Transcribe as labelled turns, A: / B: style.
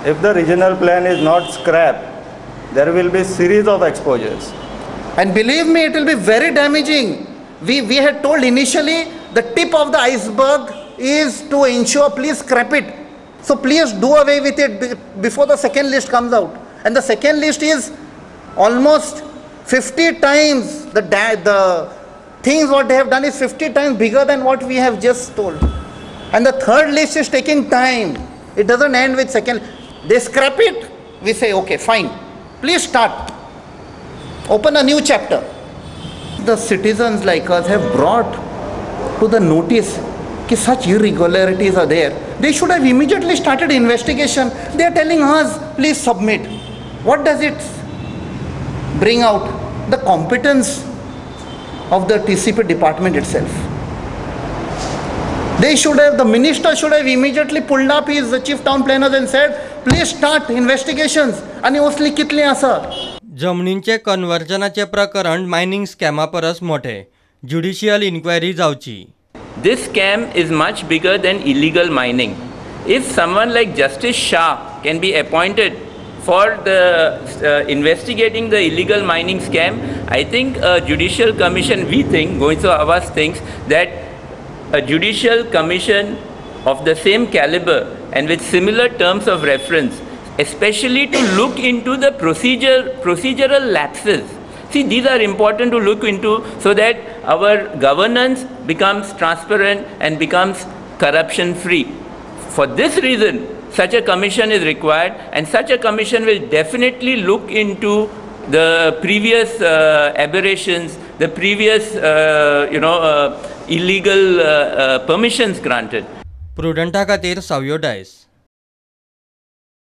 A: If the regional plan is not scrapped, there will be series of exposures.
B: And believe me, it will be very damaging. We had told initially the tip of the iceberg is to ensure please scrap it. So please do away with it before the second list comes out. And the second list is almost 50 times the things what they have done is 50 times bigger than what we have just told. And the third list is taking time. It doesn't end with second. They scrap it. We say, okay, fine. Please start. Open a new chapter. The citizens like us have brought to the notice that such irregularities are there. They should have immediately started investigation. They are telling us, please submit. What does it bring out? The competence of the TCP department itself. The minister should have immediately pulled up his chief town planners and said, please start investigations. आणि असली कितली आसा.
C: जमनींचे कन्वर्जनाचे प्रकरण mining स्कॅमा परस मोठे. Judicial inquiry जावची.
D: This scam is much bigger than illegal mining. If someone like Justice Shah can be appointed for the investigating the illegal mining scam, I think a judicial commission, Goencho Awaz thinks that a judicial commission of the same caliber and with similar terms of reference, especially to look into the procedural lapses. See, these are important to look into so that our governance becomes transparent and becomes corruption free. For this reason, such a commission is required, and such a commission will definitely look into the previous aberrations, the previous illegal permissions granted.
C: Prudent खातीर सावयो DISE.